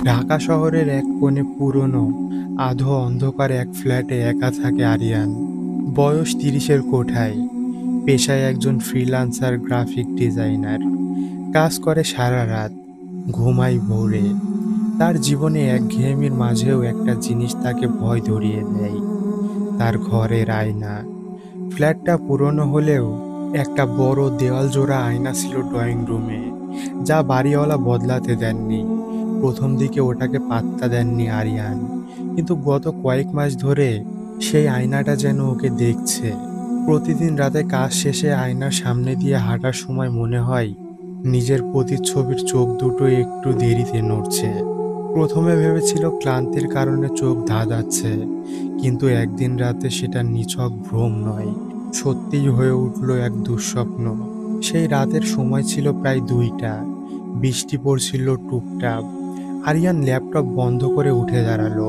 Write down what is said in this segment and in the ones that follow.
ঢাকা শহরের এক কোণে পুরনো আধো অন্ধকার এক ফ্ল্যাটে একা থাকে আরিয়ান। বয়স ৩০-এর কোঠায়, পেশায় একজন ফ্রিল্যান্সার গ্রাফিক ডিজাইনার। কাজ করে সারা রাত, ঘুমায় ভোরে। তার জীবনে একঘেয়েমির মাঝেও একটা জিনিস তাকে ভয় ধরিয়ে দেয়, তার ঘরের আয়না। ফ্ল্যাটটা পুরনো হলেও একটা বড় দেওয়াল জোড়া আয়না ছিল ড্রয়িং রুমে, যা বাড়িওয়ালা বদলাতে দেননি। প্রথম দিকে ওটাকে পাত্তা দেননি আরিয়ান, কিন্তু গত কয়েক মাস ধরে সেই আয়নাটা যেন ওকে দেখছে। প্রতিদিন রাতে কাজ শেষে আয়নার সামনে দিয়ে হাঁটার সময় মনে হয় নিজের প্রতিচ্ছবির চোখ দুটো একটু দেরিতে নড়ছে। প্রথমে ভেবেছিল ক্লান্তির কারণে চোখ ধাঁধাচ্ছে, কিন্তু একদিন রাতে সেটা নিছক ভ্রম নয়, সত্যিই হয়ে উঠল এক দুঃস্বপ্ন। সেই রাতের সময় ছিল প্রায় ২টা, বৃষ্টি পড়ছিল টুপটাপ। আরিয়ান ল্যাপটপ বন্ধ করে উঠে দাঁড়ালো।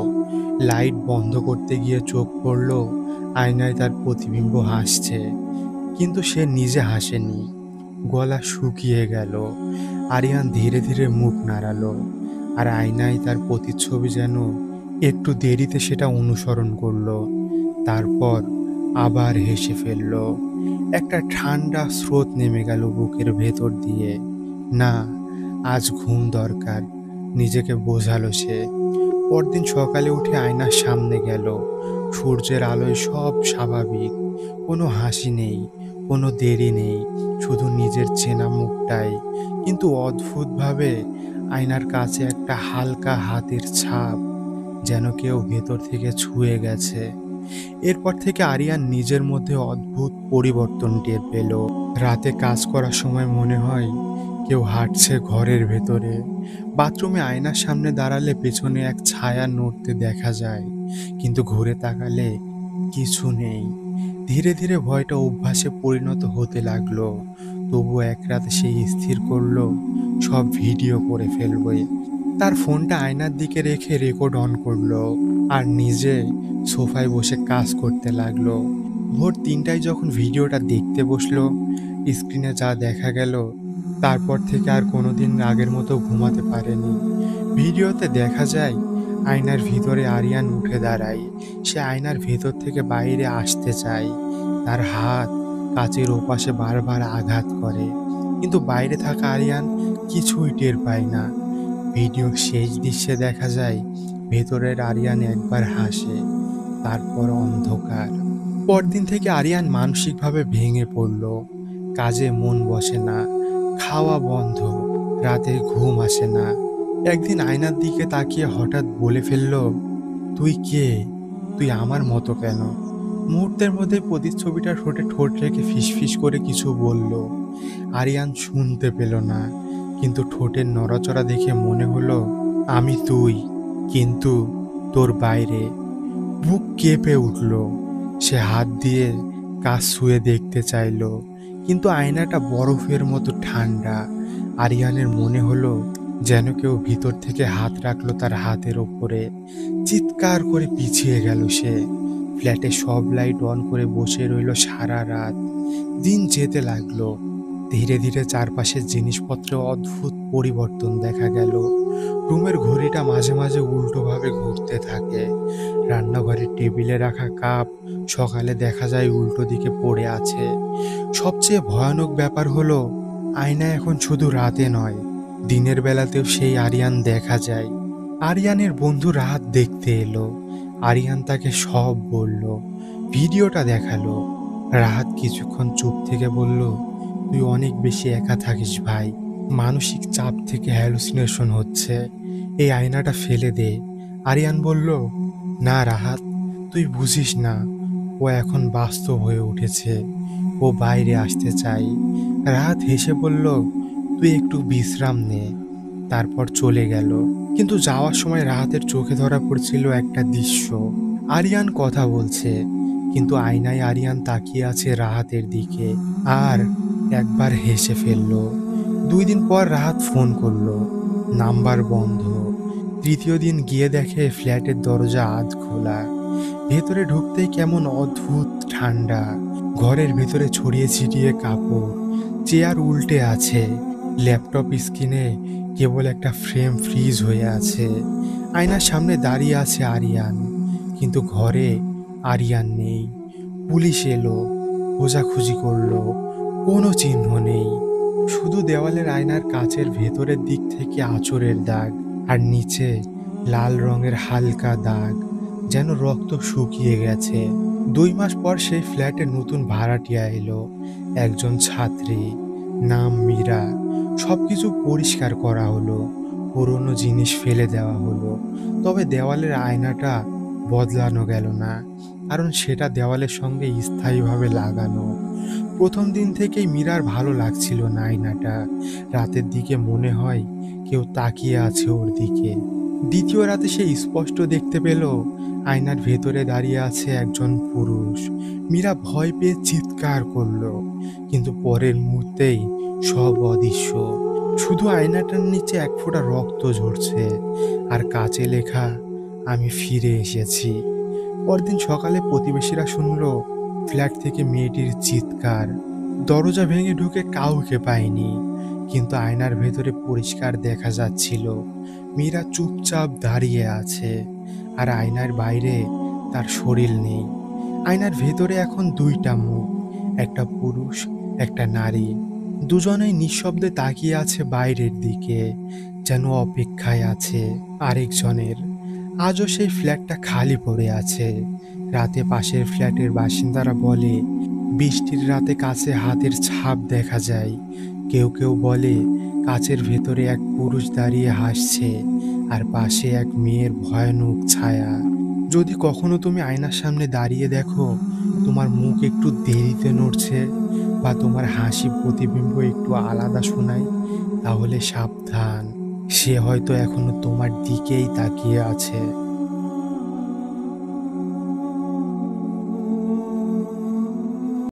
লাইট বন্ধ করতে গিয়ে চোখ পড়ল আয়নায় তার প্রতিবিম্ব হাসছে, কিন্তু সে নিজে হাসেনি। গলা শুকিয়ে গেল। আরিয়ান ধীরে ধীরে মুখ নাড়ালো, আর আয়নায় তার প্রতিচ্ছবি যেন একটু দেরিতে সেটা অনুসরণ করলো। তারপর আবার হেসে ফেলল। একটা ঠান্ডা স্রোত নেমে গেল বুকের ভেতর দিয়ে। না, আজ ঘুম দরকার, নিজেকে বোঝালো সে। পরদিন সকালে উঠে আয়নার সামনে গেল। সূর্যের আলোয় সব স্বাভাবিক, কোনো হাসি নেই, কোনো দেরি নেই, শুধু নিজের চেনা মুখটাই। কিন্তু অদ্ভুতভাবে আয়নার কাছে একটা হালকা হাতের ছাপ, যেন কেউ ভেতর থেকে ছুঁয়ে গেছে। এরপর থেকে আরিয়ান নিজের মধ্যে অদ্ভুত পরিবর্তন টের পেল। রাতে কাজ করার সময় মনে হয় কেউ হাঁটছে ঘরের ভেতরে। বাথরুমে আয়নার সামনে দাঁড়ালে পেছনে এক ছায়া নড়তে দেখা যায়, কিন্তু ঘুরে তাকালে কিছু নেই। ধীরে ধীরে ভয়টা অভ্যাসে পরিণত হতে লাগলো। তবু এক রাতে সে স্থির করলো সব ভিডিও করে ফেলবে। তার ফোনটা আয়নার দিকে রেখে রেকর্ড অন করলো, আর নিজে সোফায় বসে কাজ করতে লাগলো। ভোর ৩টায় যখন ভিডিওটা দেখতে বসলো, স্ক্রিনে যা দেখা গেল, তারপর থেকে আর কোনোদিন আগের মতো ঘুমাতে পারেনি। ভিডিওতে দেখা যায় আয়নার ভিতরে আরিয়ান উঠে দাঁড়ায়। সে আয়নার ভেতর থেকে বাইরে আসতে চায়। তার হাত কাচের ওপাশে বারবার আঘাত করে, কিন্তু বাইরে থাকা আরিয়ান কিছুই টের পায় না। ভিডিওর শেষ দৃশ্যে দেখা যায় ভেতরের আরিয়ান একবার হাসে, তারপর অন্ধকার। পরদিন থেকে আরিয়ান মানসিকভাবে ভেঙে পড়ল। কাজে মন বসে না, খাওয়া বন্ধ, রাতে ঘুম আসে না। একদিন আয়নার দিকে তাকিয়ে হঠাৎ বলে ফেলল, তুই কে? তুই আমার মতো কেন? মুহূর্তের মধ্যে প্রতিচ্ছবিটা ঠোঁটে ঠোঁট রেখে ফিসফিস করে কিছু বলল। আরিয়ান শুনতে পেল না, কিন্তু ঠোঁটের নড়াচড়া দেখে মনে হলো আমি তুই, কিন্তু তোর বাইরে। বুক কেঁপে উঠল। সে হাত দিয়ে কাজ ছুঁয়ে দেখতে চাইল, কিন্তু আয়নাটা বরফের মতো ঠান্ডা। আরিয়ানের মনে হলো যেন কেউ ভিতর থেকে হাত রাখলো তার হাতের ওপরে। চিৎকার করে পিছিয়ে গেল সে। ফ্ল্যাটে সব লাইট অন করে বসে রইল সারা রাত। দিন যেতে লাগলো। ধীরে ধীরে চারপাশের জিনিসপত্রে অদ্ভুত পরিবর্তন দেখা গেল। রুমের ঘড়িটা মাঝে মাঝে উল্টোভাবে ঘুরতে থাকে। রান্নাঘরের টেবিলে রাখা কাপ সকালে দেখা যায় উল্টো দিকে পড়ে আছে। সবচেয়ে ভয়ানক ব্যাপার হলো আয়নায় এখন শুধু রাতে নয়, দিনের বেলাতেও সেই আরিয়ান দেখা যায়। আরিয়ানের বন্ধু রাহাত দেখতে এলো। আরিয়ান তাকে সব বলল, ভিডিওটা দেখালো। রাহাত কিছুক্ষণ চুপ থেকে বলল, তুই অনেক বেশি একা থাকিস ভাই, মানসিক চাপ থেকে হ্যালুসিনেশন হচ্ছে, এই আয়নাটা ফেলে দে। আরিয়ান বলল, না রাহাত, তুই বুঝিস না, ও এখন বাস্তব হয়ে উঠেছে, ও বাইরে আসতে চাই। রাহাত হেসে বলল, তুই একটু বিশ্রাম নে। তারপর চলে গেল। কিন্তু যাওয়ার সময় রাহাতের চোখে ধরা পড়ছিল একটা দৃশ্য। আরিয়ান কথা বলছে, কিন্তু আয়নায় আরিয়ান তাকিয়ে আছে রাহাতের দিকে, আর একবার হেসে ফেলল। ২ দিন পর রাহাত ফোন করলো, নাম্বার বন্ধ। তৃতীয় দিন গিয়ে দেখে ফ্ল্যাটের দরজা আধ খোলা। ভেতরে ঢুকতেই কেমন অদ্ভুত ঠান্ডা। ঘরের ভেতরে ছড়িয়ে ছিটিয়ে কাপড়, চেয়ার উল্টে আছে, ল্যাপটপ স্ক্রিনে কেবল একটা ফ্রেম ফ্রিজ হয়ে আছে। আয়নার সামনে দাঁড়িয়ে আছে আরিয়ান, কিন্তু ঘরে আরিয়ান নেই। পুলিশ এলো, খোঁজাখুঁজি করলো, কোনো চিহ্ন নেই। শুধু দেওয়ালের আয়নার কাচের ভেতরের দিক থেকে আঁচড়ের দাগ, আর নিচে লাল রঙের হালকা দাগ, যেন রক্ত শুকিয়ে গেছে। 2 মাস পর সেই ফ্ল্যাটে নতুন ভাড়াটিয়া এলো, একজন ছাত্রী, নাম মীরা। সবকিছু পরিষ্কার করা হলো, পুরনো জিনিস ফেলে দেওয়া হলো। তবে দেওয়ালের আয়নাটা বদলানো গেল না, কারণ সেটা দেওয়ালের সঙ্গে স্থায়ীভাবে লাগানো। প্রথম দিন থেকেই মীরার ভালো লাগছিল না আয়নাটা। রাতের দিকে মনে হয় কেউ তাকিয়ে আছে ওর দিকে। দ্বিতীয় রাতে সে স্পষ্ট দেখতে পেল আয়নার ভেতরে দাঁড়িয়ে আছে একজন পুরুষ। মীরা ভয় পেয়ে চিৎকার করলো, কিন্তু পরের মুহূর্তেই সব অদৃশ্য। শুধু আয়নাটার নিচে এক ফোঁটা রক্ত ঝরছে, আর কাচে লেখা, আমি ফিরে এসেছি। পরদিন সকালে প্রতিবেশীরা শুনল ফ্ল্যাট থেকে মেয়েটির চিৎকার। দরজা ভেঙে ঢুকে কাউকে পায়নি, কিন্তু আয়নার ভেতরে পরিষ্কার দেখা যাচ্ছিল মীরা চুপচাপ দাঁড়িয়ে আছে, আর আয়নার বাইরে তার শরীর নেই। আয়নার ভেতরে এখন দুইটা মুখ, একটা পুরুষ, একটা নারী। দুজনেই নিঃশব্দে তাকিয়ে আছে বাইরের দিকে, যেন অপেক্ষায় আছে আরেকজনের। আজও সেই ফ্ল্যাটটা খালি পড়ে আছে। রাতে পাশের ফ্ল্যাটের বাসিন্দারা বলে বৃষ্টির রাতে কাছে হাতের ছাপ দেখা যায়। কেউ কেউ বলে কাচের ভেতরে এক পুরুষ দাঁড়িয়ে হাসছে, আর পাশে এক মেয়ের ভয়ানক ছায়া। যদি কখনো তুমি আয়নার সামনে দাঁড়িয়ে দেখো তোমার মুখ একটু দেরিতে নড়ছে, বা তোমার হাসি প্রতিবিম্ব একটু আলাদা শোনায়, তাহলে সাবধান, সে হয়তো এখনো তোমার দিকেই তাকিয়ে আছে।